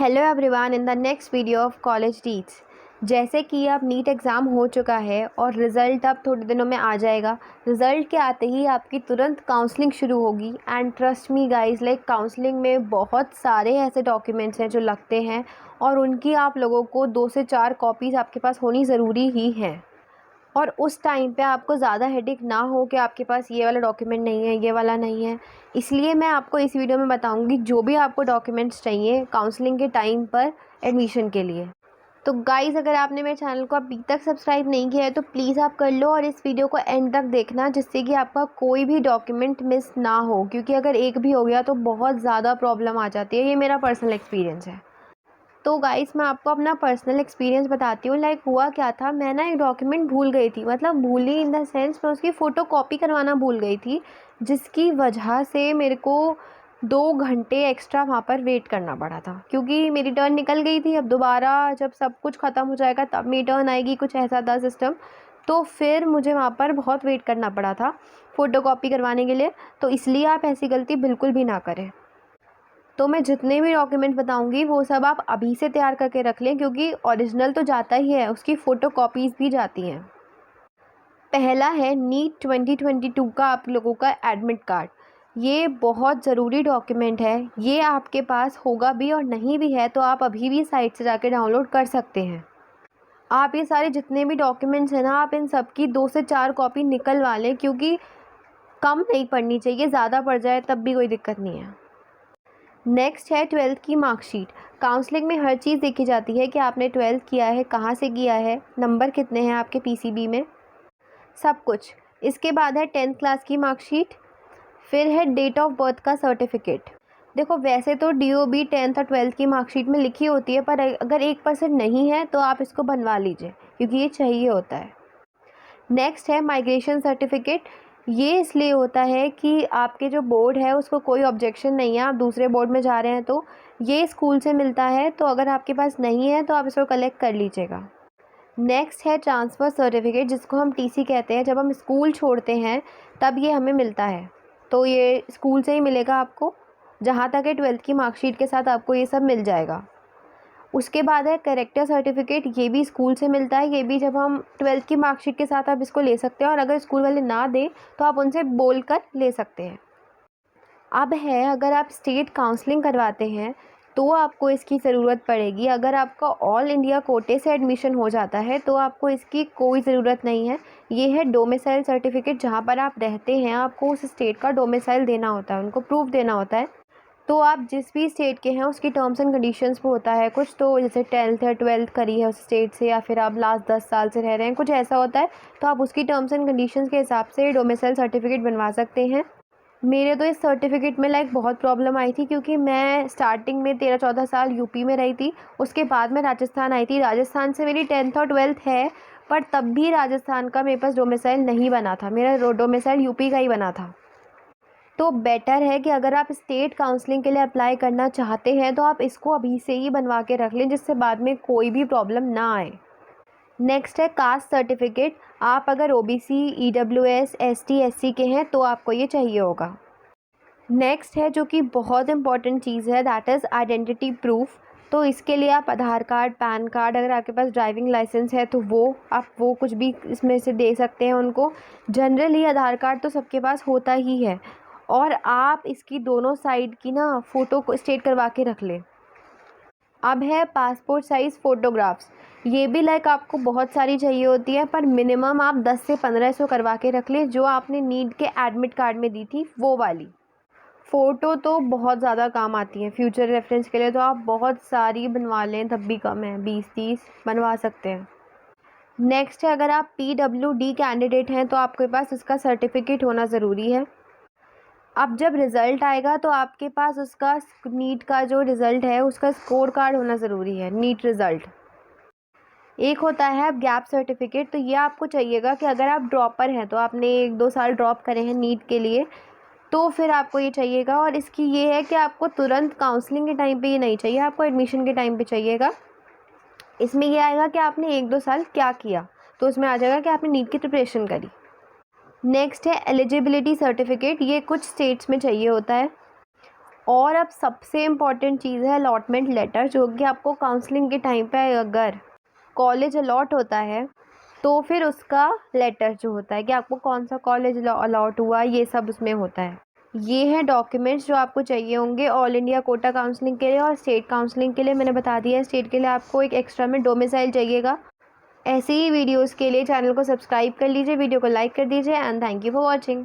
Hello everyone, in the next video of college teach. जैसे कि अब नीट एग्ज़ाम हो चुका है और रिज़ल्ट अब थोड़े दिनों में आ जाएगा। रिज़ल्ट के आते ही आपकी तुरंत काउंसलिंग शुरू होगी and trust me guys, like counselling में बहुत सारे ऐसे डॉक्यूमेंट्स हैं जो लगते हैं और उनकी आप लोगों को 2 से 4 कॉपीज़ आपके पास होनी ज़रूरी ही है। और उस टाइम पे आपको ज़्यादा हेडेक ना हो कि आपके पास ये वाला डॉक्यूमेंट नहीं है, ये वाला नहीं है। इसलिए मैं आपको इस वीडियो में बताऊंगी जो भी आपको डॉक्यूमेंट्स चाहिए काउंसलिंग के टाइम पर एडमिशन के लिए। तो गाइज़, अगर आपने मेरे चैनल को अभी तक सब्सक्राइब नहीं किया है तो प्लीज़ आप कर लो और इस वीडियो को एंड तक देखना, जिससे कि आपका कोई भी डॉक्यूमेंट मिस ना हो, क्योंकि अगर एक भी हो गया तो बहुत ज़्यादा प्रॉब्लम आ जाती है। ये मेरा पर्सनल एक्सपीरियंस है। तो गाइस, मैं आपको अपना पर्सनल एक्सपीरियंस बताती हूँ। लाइक हुआ क्या था, मैं ना एक डॉक्यूमेंट भूल गई थी, मतलब भूली इन द सेंस मैं उसकी फ़ोटो कॉपी करवाना भूल गई थी, जिसकी वजह से मेरे को 2 घंटे एक्स्ट्रा वहाँ पर वेट करना पड़ा था, क्योंकि मेरी टर्न निकल गई थी। अब दोबारा जब सब कुछ ख़त्म हो जाएगा तब मेरी टर्न आएगी, कुछ ऐसा था सिस्टम। तो फिर मुझे वहाँ पर बहुत वेट करना पड़ा था फ़ोटो कॉपी करवाने के लिए। तो इसलिए आप ऐसी गलती बिल्कुल भी ना करें। तो मैं जितने भी डॉक्यूमेंट बताऊंगी वो सब आप अभी से तैयार करके रख लें, क्योंकि ओरिजिनल तो जाता ही है, उसकी फ़ोटो कॉपीज़ भी जाती हैं। पहला है नीट 2022 का आप लोगों का एडमिट कार्ड। ये बहुत ज़रूरी डॉक्यूमेंट है। ये आपके पास होगा भी और नहीं भी है तो आप अभी भी साइट से जाके डाउनलोड कर सकते हैं। आप ये सारे जितने भी डॉक्यूमेंट्स हैं ना, आप इन सब की 2 से 4 कॉपी निकलवा लें, क्योंकि कम नहीं पड़नी चाहिए, ज़्यादा पड़ जाए तब भी कोई दिक्कत नहीं है। नेक्स्ट है 12th की मार्कशीट। काउंसलिंग में हर चीज़ देखी जाती है कि आपने 12th किया है, कहाँ से किया है, नंबर कितने हैं आपके पीसीबी में, सब कुछ। इसके बाद है 10th क्लास की मार्कशीट। फिर है डेट ऑफ बर्थ का सर्टिफिकेट। देखो, वैसे तो डीओबी 10th और 12th की मार्कशीट में लिखी होती है, पर अगर 1% नहीं है तो आप इसको बनवा लीजिए, क्योंकि ये चाहिए होता है। नेक्स्ट है माइग्रेशन सर्टिफिकेट। ये इसलिए होता है कि आपके जो बोर्ड है उसको कोई ऑब्जेक्शन नहीं है, आप दूसरे बोर्ड में जा रहे हैं तो ये स्कूल से मिलता है। तो अगर आपके पास नहीं है तो आप इसको कलेक्ट कर लीजिएगा। नेक्स्ट है ट्रांसफ़र सर्टिफिकेट, जिसको हम टीसी कहते हैं। जब हम स्कूल छोड़ते हैं तब ये हमें मिलता है, तो ये स्कूल से ही मिलेगा आपको। जहाँ तक है 12th की मार्कशीट के साथ आपको ये सब मिल जाएगा। उसके बाद है कैरेक्टर सर्टिफिकेट। ये भी स्कूल से मिलता है। ये भी जब हम 12th की मार्कशीट के साथ आप इसको ले सकते हैं, और अगर स्कूल वाले ना दें तो आप उनसे बोल कर ले सकते हैं। अब है, अगर आप स्टेट काउंसलिंग करवाते हैं तो आपको इसकी ज़रूरत पड़ेगी। अगर आपका ऑल इंडिया कोटे से एडमिशन हो जाता है तो आपको इसकी कोई ज़रूरत नहीं है। ये है डोमिसाइल सर्टिफिकेट। जहाँ पर आप रहते हैं आपको उस स्टेट का डोमिसाइल देना होता है, उनको प्रूफ देना होता है। तो आप जिस भी स्टेट के हैं उसकी टर्म्स एंड कंडीशंस पे होता है कुछ, तो जैसे 10th या 12th करी है उस स्टेट से, या फिर आप लास्ट 10 साल से रह रहे हैं, कुछ ऐसा होता है। तो आप उसकी टर्म्स एंड कंडीशंस के हिसाब से डोमिसाइल सर्टिफिकेट बनवा सकते हैं। मेरे तो इस सर्टिफिकेट में लाइक बहुत प्रॉब्लम आई थी, क्योंकि मैं स्टार्टिंग में 13-14 साल यूपी में रही थी। उसके बाद मैं राजस्थान आई थी। राजस्थान से मेरी 10th और 12th है, पर तब भी राजस्थान का मेरे पास डोमिसाइल नहीं बना था, मेरा डोमिसाइल यूपी का ही बना था। तो बेटर है कि अगर आप स्टेट काउंसलिंग के लिए अप्लाई करना चाहते हैं तो आप इसको अभी से ही बनवा के रख लें, जिससे बाद में कोई भी प्रॉब्लम ना आए। नेक्स्ट है कास्ट सर्टिफिकेट। आप अगर ओबीसी, ईडब्ल्यूएस, एसटी, एससी के हैं तो आपको ये चाहिए होगा। नेक्स्ट है, जो कि बहुत इंपॉर्टेंट चीज़ है, दैट इज़ आइडेंटिटी प्रूफ। तो इसके लिए आप आधार कार्ड, पैन कार्ड, अगर आपके पास ड्राइविंग लाइसेंस है तो वो कुछ भी इसमें से दे सकते हैं उनको। जनरली आधार कार्ड तो सबके पास होता ही है, और आप इसकी दोनों साइड की ना फ़ोटो को स्टेट करवा के रख लें। अब है पासपोर्ट साइज़ फ़ोटोग्राफ्स। ये भी लाइक आपको बहुत सारी चाहिए होती है, पर मिनिमम आप 10 से 1500 करवा के रख लें, जो आपने नीट के एडमिट कार्ड में दी थी वो वाली फ़ोटो। तो बहुत ज़्यादा काम आती है फ्यूचर रेफरेंस के लिए, तो आप बहुत सारी बनवा लें तब भी कम है, 20-30 बनवा सकते हैं। नेक्स्ट है, अगर आप पीडब्ल्यूडी कैंडिडेट हैं तो आपके पास उसका सर्टिफिकेट होना ज़रूरी है। अब जब रिज़ल्ट आएगा तो आपके पास उसका नीट का जो रिज़ल्ट है उसका स्कोर कार्ड होना ज़रूरी है, नीट रिज़ल्ट। एक होता है गैप सर्टिफिकेट। तो ये आपको चाहिएगा कि अगर आप ड्रॉपर हैं तो आपने 1-2 साल ड्रॉप करे हैं नीट के लिए, तो फिर आपको ये चाहिएगा। और इसकी ये है कि आपको तुरंत काउंसलिंग के टाइम पे ये नहीं चाहिए, आपको एडमिशन के टाइम पे चाहिएगा। इसमें ये आएगा कि आपने 1-2 साल क्या किया, तो उसमें आ जाएगा कि आपने नीट की प्रिपरेशन करी। नेक्स्ट है एलिजिबिलिटी सर्टिफिकेट। ये कुछ स्टेट्स में चाहिए होता है। और अब सबसे इम्पॉर्टेंट चीज़ है अलॉटमेंट लेटर, जो कि आपको काउंसलिंग के टाइम पे अगर कॉलेज अलॉट होता है तो फिर उसका लेटर जो होता है कि आपको कौन सा कॉलेज अलॉट हुआ, ये सब उसमें होता है। ये हैं डॉक्यूमेंट्स जो आपको चाहिए होंगे ऑल इंडिया कोटा काउंसलिंग के लिए। और स्टेट काउंसलिंग के लिए मैंने बता दिया है, स्टेट के लिए आपको एक एक्स्ट्रा में डोमिसाइल चाहिएगा। ऐसे ही वीडियोज़ के लिए चैनल को सब्सक्राइब कर लीजिए, वीडियो को लाइक कर दीजिए and thank you for watching.